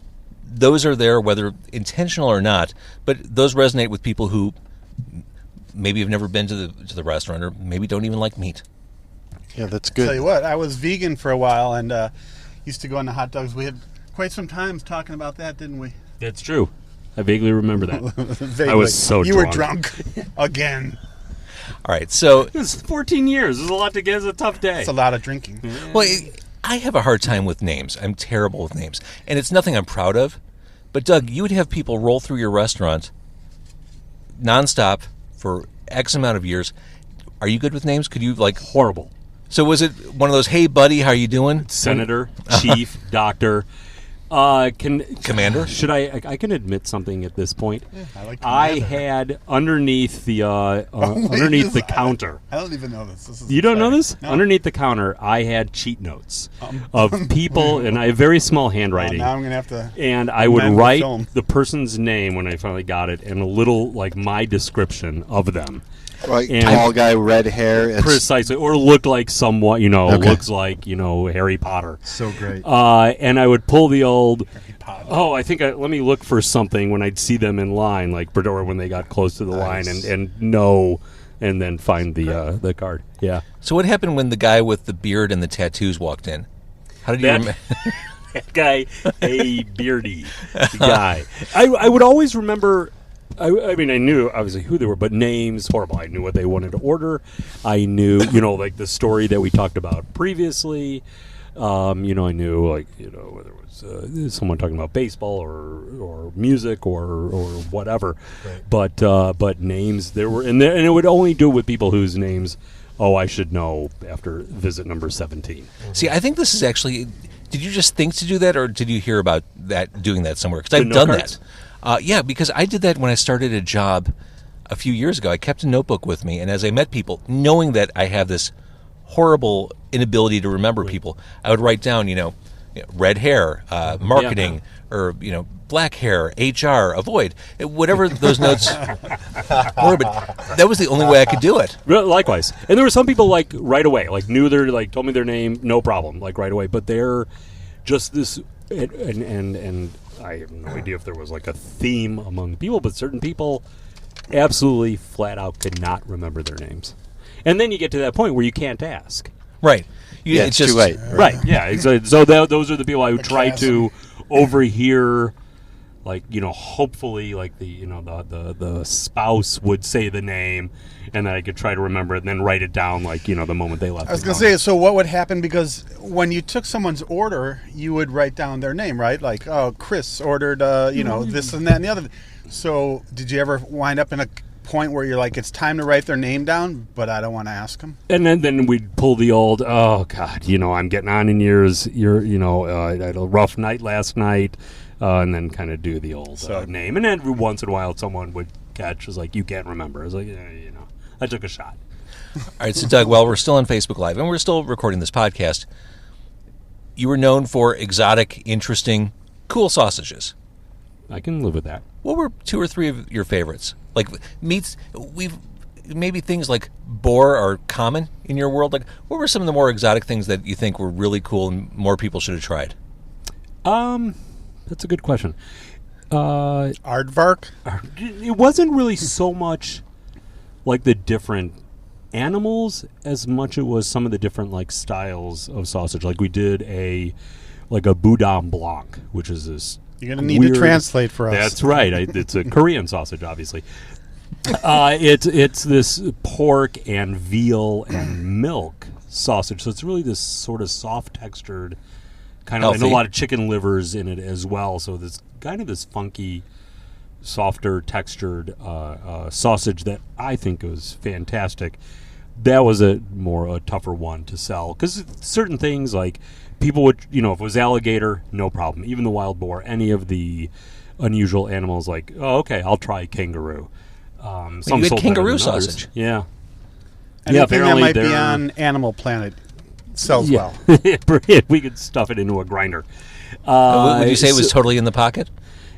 Speaker 1: those are there whether intentional or not. But those resonate with people who maybe have never been to the restaurant or maybe don't even like meat.
Speaker 2: Yeah, that's
Speaker 4: Tell you
Speaker 2: good.
Speaker 4: what, I was vegan for a while and used to go into hot dogs. We had quite some times talking about that, didn't we?
Speaker 3: That's true. I vaguely remember that.
Speaker 4: Vaguely.
Speaker 3: I was so
Speaker 4: You
Speaker 3: drunk.
Speaker 4: were drunk again.
Speaker 1: All right, so
Speaker 3: It was 14 years. It was a lot to get. It was a tough day.
Speaker 4: It's a lot of drinking.
Speaker 1: well, I have a hard time with names. I'm terrible with names, and it's nothing I'm proud of. But Doug, you would have people roll through your restaurant nonstop for X amount of years. Are you good with names? Could you like?
Speaker 3: Horrible.
Speaker 1: So was it one of those? Hey, buddy, how you doing?
Speaker 3: Senator, chief, doctor.
Speaker 1: Commander?
Speaker 3: Should I can admit something at this point.
Speaker 4: I like
Speaker 3: I
Speaker 4: Commander.
Speaker 3: had underneath the underneath the counter.
Speaker 4: I don't even know this. This is
Speaker 3: You don't know
Speaker 4: exciting.
Speaker 3: this?
Speaker 4: No.
Speaker 3: Underneath the counter, I had cheat notes of people, and I have very small handwriting.
Speaker 4: Now I'm gonna have to.
Speaker 3: And I would
Speaker 4: amend the
Speaker 3: write
Speaker 4: film.
Speaker 3: the person's name when I finally got it, and a little like my description of them.
Speaker 2: Like
Speaker 3: And-
Speaker 2: tall guy, red hair. It's
Speaker 3: Precisely, or looked like somewhat,
Speaker 2: Okay.
Speaker 3: looks like Harry Potter.
Speaker 4: So great.
Speaker 3: And I would pull the old.
Speaker 4: Potter.
Speaker 3: Oh, I think let me look for something when I'd see them in line, like or when they got close to the line, and know, and then find the card. Yeah,
Speaker 1: So what happened when the guy with the beard and the tattoos walked in? How did you?
Speaker 3: That- that guy, a beardy guy. I would always remember. I mean, I knew obviously who they were, but names horrible. I knew what they wanted to order. I knew, like the story that we talked about previously. I knew whether it was someone talking about baseball or music or whatever. Right. But names there were, and it would only do it with people whose names. Oh, I should know after visit number 17.
Speaker 1: See, I think this is actually. Did you just think to do that, or did you hear about that doing that somewhere? Because I've
Speaker 3: note
Speaker 1: done
Speaker 3: cards?
Speaker 1: that. Yeah, because I did that when I started a job a few years ago. I kept a notebook with me, and as I met people, knowing that I have this horrible inability to remember people, I would write down, red hair, marketing, or black hair, HR, avoid, whatever those notes were. But that was the only way I could do it.
Speaker 3: Likewise, and there were some people like right away, like knew told me their name, no problem, like right away. But they're just this, and I have no idea if there was like a theme among people, but certain people absolutely flat out could not remember their names. And then you get to that point where you can't ask.
Speaker 1: Right.
Speaker 2: Yeah, it's too late.
Speaker 3: Right. Yeah. So those are the people I would try to overhear. like, hopefully, like the spouse would say the name, and then I could try to remember it and then write it down, like, the moment they left.
Speaker 4: I was going to say, so what would happen, because when you took someone's order, you would write down their name, right? Like, oh, Chris ordered, this and that and the other. So did you ever wind up in a point where you're like, it's time to write their name down, but I don't want to ask them?
Speaker 3: And then we'd pull the old, oh, God, I'm getting on in years. I had a rough night last night, and then kind of do the old name. And then every once in a while, someone would catch, was like, you can't remember. I was like, yeah, I took a shot.
Speaker 1: All right, so Doug, while we're still on Facebook Live, and we're still recording this podcast, you were known for exotic, interesting, cool sausages.
Speaker 3: I can live with that.
Speaker 1: What were 2 or 3 of your favorites? Like meats, maybe things like boar are common in your world. Like, what were some of the more exotic things that you think were really cool and more people should have tried?
Speaker 3: That's a good question.
Speaker 4: Aardvark?
Speaker 3: It wasn't really so much like the different animals as much it was some of the different like styles of sausage. Like we did a boudin blanc, which is this.
Speaker 4: You're going to need to translate for us.
Speaker 3: That's right. It's a Korean sausage, obviously. It's this pork and veal and milk sausage. So it's really this sort of soft textured kind of, and a lot of chicken livers in it as well. So this kind of this funky, softer textured sausage that I think was fantastic. That was a tougher one to sell because certain things like people would, if it was alligator, no problem. Even the wild boar, any of the unusual animals, like, oh, okay, I'll try kangaroo.
Speaker 1: Some you had kangaroo sausage.
Speaker 3: Yeah.
Speaker 4: Anything that might be on Animal Planet sells well.
Speaker 3: We could stuff it into a grinder.
Speaker 1: Would you say it was totally in the pocket?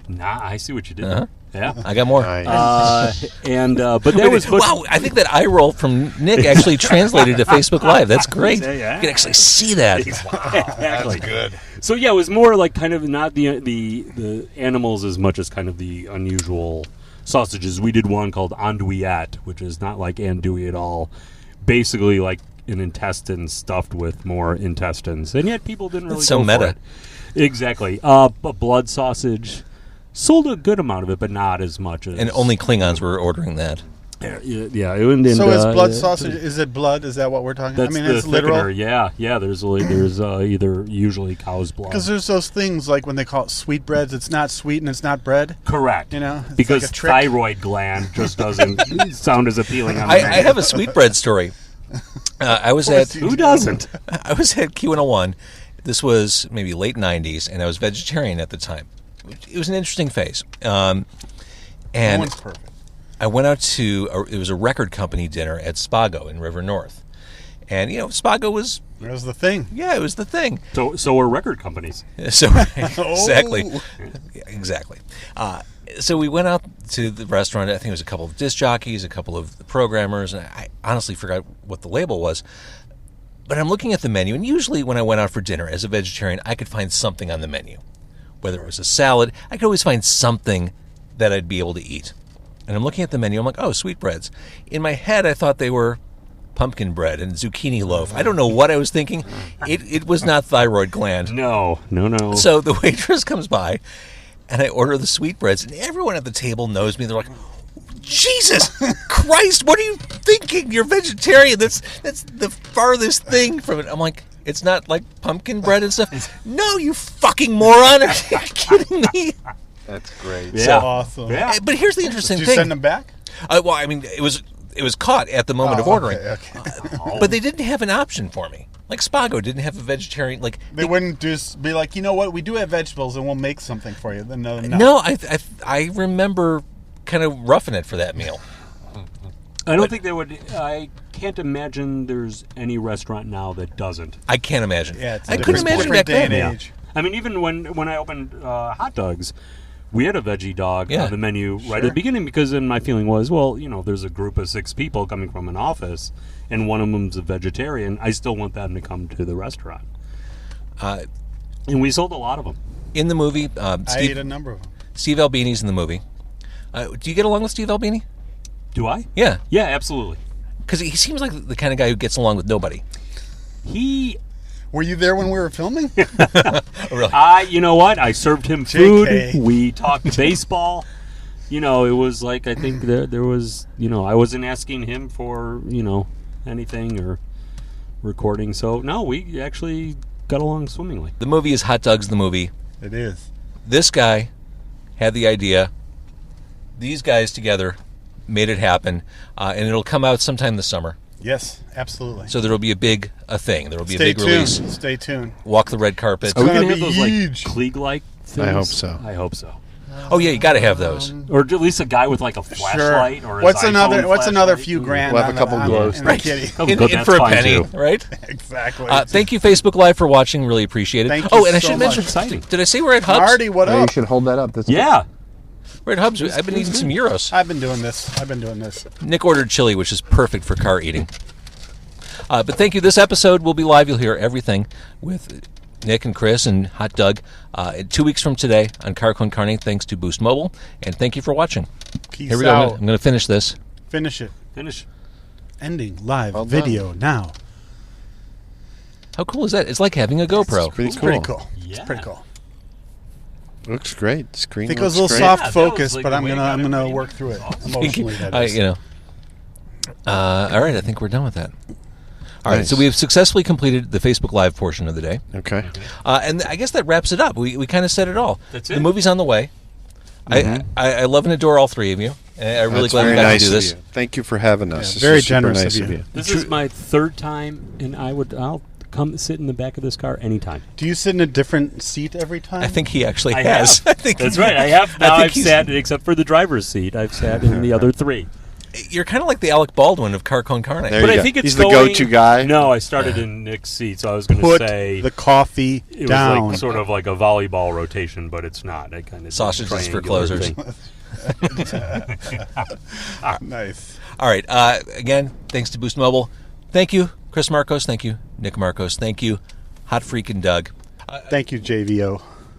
Speaker 3: Nah, I see what you did there. Yeah,
Speaker 1: I got more.
Speaker 3: But that was
Speaker 1: wow. I think that eye roll from Nick actually translated to Facebook Live. That's great.
Speaker 3: Yeah.
Speaker 1: You can actually see that.
Speaker 2: That's good.
Speaker 3: So yeah, it was more like kind of not the animals as much as kind of the unusual sausages. We did one called andouillette, which is not like andouille at all. Basically, like an intestine stuffed with more intestines, and yet people didn't really.
Speaker 1: That's so
Speaker 3: go
Speaker 1: meta.
Speaker 3: For it. Exactly. But blood sausage. Sold a good amount of it, but not as much as...
Speaker 1: And only Klingons were ordering that.
Speaker 3: Yeah.
Speaker 4: So is blood sausage, is it blood? Is that what we're talking about? I mean, it's literal?
Speaker 3: Yeah, there's either usually cow's blood.
Speaker 4: Because there's those things like when they call it sweetbreads, it's not sweet and it's not bread.
Speaker 3: Correct.
Speaker 4: It's
Speaker 3: because
Speaker 4: like a trick.
Speaker 3: thyroid gland just doesn't sound as appealing on the
Speaker 1: I
Speaker 3: menu.
Speaker 1: have a sweetbread story.
Speaker 3: Who doesn't?
Speaker 1: I was at Q101. This was maybe late 90s, and I was vegetarian at the time. It was an interesting phase. And
Speaker 4: no one's perfect.
Speaker 1: I went out to, it was a record company dinner at Spago in River North. And, Spago was...
Speaker 4: It was the thing.
Speaker 1: Yeah, it was the thing.
Speaker 3: So were record companies.
Speaker 1: So exactly. Yeah, exactly. So we went out to the restaurant. I think it was a couple of disc jockeys, a couple of the programmers, and I honestly forgot what the label was. But I'm looking at the menu, and usually when I went out for dinner as a vegetarian, I could find something on the menu. Whether it was a salad, I could always find something that I'd be able to eat. And I'm looking at the menu, I'm like, oh, sweetbreads. In my head, I thought they were pumpkin bread and zucchini loaf. I don't know what I was thinking. It was not thyroid gland.
Speaker 3: No.
Speaker 1: So the waitress comes by, and I order the sweetbreads, and everyone at the table knows me. They're like, Jesus Christ, what are you thinking? You're vegetarian. That's the farthest thing from it. I'm like, it's not like pumpkin bread and stuff. No, you fucking moron. Are you kidding me?
Speaker 2: That's great.
Speaker 3: Yeah.
Speaker 4: So awesome.
Speaker 3: Yeah.
Speaker 1: But here's the interesting
Speaker 4: Did you
Speaker 1: thing.
Speaker 4: send them back?
Speaker 1: Well, I mean, it was caught at the moment of ordering.
Speaker 4: Okay.
Speaker 1: But they didn't have an option for me. Like Spago didn't have a vegetarian. Like
Speaker 4: They wouldn't just be like, you know what, we do have vegetables and we'll make something for you. Then no.
Speaker 1: No, I remember kind of roughing it for that meal.
Speaker 3: I don't think they would. I can't imagine there's any restaurant now that doesn't.
Speaker 1: I can't imagine.
Speaker 4: Yeah, it's a
Speaker 1: I couldn't
Speaker 4: different
Speaker 1: imagine back
Speaker 4: day and
Speaker 1: then.
Speaker 4: age.
Speaker 3: I mean, even when I opened hot dogs, we had a veggie dog
Speaker 1: Yeah.
Speaker 3: on the menu right at the beginning because then my feeling was, well, there's a group of 6 people coming from an office and one of them's a vegetarian. I still want them to come to the restaurant. And we sold a lot of them.
Speaker 1: In the movie,
Speaker 4: I ate a number of them.
Speaker 1: Steve Albini's in the movie. Do you get along with Steve Albini?
Speaker 3: Do I?
Speaker 1: Yeah.
Speaker 3: Yeah, absolutely.
Speaker 1: Because he seems like the kind of guy who gets along with nobody.
Speaker 4: Were you there when we were filming?
Speaker 1: Really?
Speaker 3: You know what? I served him food.
Speaker 4: JK.
Speaker 3: We talked baseball. You know, it was like, I think there was, I wasn't asking him for, anything or recording. So, no, we actually got along swimmingly.
Speaker 1: The movie is Hot Doug's the Movie.
Speaker 4: It is.
Speaker 1: This guy had the idea. These guys together made it happen. And it'll come out sometime this summer.
Speaker 4: Yes, absolutely.
Speaker 1: So there will be a thing. There will be a big
Speaker 4: tuned.
Speaker 1: release.
Speaker 4: Stay tuned.
Speaker 1: Walk the red carpet.
Speaker 3: Are we
Speaker 4: gonna
Speaker 3: going to have
Speaker 4: be
Speaker 3: those,
Speaker 4: huge.
Speaker 3: like, Klieg-like things?
Speaker 2: I hope so.
Speaker 3: I hope so.
Speaker 1: Oh, yeah, you got to have those.
Speaker 3: Or at least a guy with, like, a flashlight. Or his
Speaker 4: What's
Speaker 3: iPhone
Speaker 4: another
Speaker 3: flashlight.
Speaker 4: few grand?
Speaker 2: We'll have a couple glows.
Speaker 4: in
Speaker 1: Right.
Speaker 4: the kitty.
Speaker 3: Oh,
Speaker 1: In,
Speaker 3: good,
Speaker 1: in
Speaker 3: that's
Speaker 1: for a
Speaker 3: fine,
Speaker 1: penny,
Speaker 3: too.
Speaker 1: right?
Speaker 4: Exactly.
Speaker 1: Thank you, Facebook Live, for watching. Really appreciate it.
Speaker 4: Thank you
Speaker 1: Oh, and I
Speaker 4: so
Speaker 1: should
Speaker 4: much.
Speaker 1: mention,
Speaker 3: Exciting.
Speaker 1: did I say we're at Hubs?
Speaker 4: Marty, what up?
Speaker 2: should hold that up. That's
Speaker 3: Yeah.
Speaker 1: We're at Hubs. I've been eating some gyros.
Speaker 4: I've been doing this.
Speaker 1: Nick ordered chili, which is perfect for car eating. But thank you. This episode will be live. You'll hear everything with Nick and Chris and Hot Doug 2 weeks from today on Car Con Carne, thanks to Boost Mobile. And thank you for watching.
Speaker 4: Peace
Speaker 1: Here we go.
Speaker 4: out.
Speaker 1: I'm going to finish this.
Speaker 4: Finish it.
Speaker 3: Finish.
Speaker 4: Ending live
Speaker 2: Well done.
Speaker 4: video now.
Speaker 1: How cool is that? It's like having a GoPro.
Speaker 2: Pretty
Speaker 4: It's
Speaker 2: cool.
Speaker 4: pretty cool.
Speaker 3: Yeah.
Speaker 4: It's pretty cool.
Speaker 2: Looks great. Screen
Speaker 4: I think it was
Speaker 2: looks
Speaker 4: a little
Speaker 2: great.
Speaker 4: soft
Speaker 3: Yeah, that
Speaker 4: focus,
Speaker 3: was like
Speaker 4: but
Speaker 3: the
Speaker 4: I'm
Speaker 3: way
Speaker 4: gonna
Speaker 3: you got
Speaker 4: I'm gonna
Speaker 3: everybody
Speaker 4: work through it
Speaker 3: awesome.
Speaker 4: emotionally. That is.
Speaker 1: All right, I think we're done with that. All right,
Speaker 2: Nice.
Speaker 1: so we have successfully completed the Facebook Live portion of the day.
Speaker 2: Okay.
Speaker 1: And I guess that wraps it up. We kind of said it all.
Speaker 3: That's
Speaker 1: The
Speaker 3: it.
Speaker 1: movie's on the way. I love and adore all three of you. And I'm really
Speaker 2: That's
Speaker 1: glad we
Speaker 2: very
Speaker 1: got
Speaker 2: nice
Speaker 1: to do
Speaker 2: of
Speaker 1: this.
Speaker 2: you. Thank you for having us.
Speaker 4: Yeah,
Speaker 2: This
Speaker 4: very
Speaker 2: is super
Speaker 4: generous
Speaker 2: nice
Speaker 4: of you.
Speaker 3: This is my third time, and I'll come sit in the back of this car anytime.
Speaker 4: Do you sit in a different seat every time?
Speaker 1: I think he actually
Speaker 3: I
Speaker 1: has.
Speaker 3: have.
Speaker 1: I think
Speaker 3: That's
Speaker 1: he-
Speaker 3: right. I have. Now
Speaker 1: think
Speaker 3: I've
Speaker 1: he's-
Speaker 3: sat, except for the driver's seat, I've sat in the other three.
Speaker 1: You're kind of like the Alec Baldwin of Car Con Carne.
Speaker 2: There
Speaker 3: But
Speaker 2: you
Speaker 3: I
Speaker 2: go.
Speaker 3: think it's
Speaker 2: He's the
Speaker 3: going-
Speaker 2: go-to guy.
Speaker 3: No, I started in Nick's seat, so I was going to
Speaker 4: Put
Speaker 3: say
Speaker 4: the coffee
Speaker 3: it was
Speaker 4: down.
Speaker 3: like sort of like a volleyball rotation, but it's not. I kind of
Speaker 1: Sausages for closers.
Speaker 4: Nice.
Speaker 1: All right. Again, thanks to Boost Mobile. Thank you, Chris Markos. Thank you, Nick Markos. Thank you, Hot Freakin' Doug.
Speaker 4: Thank you, JVO.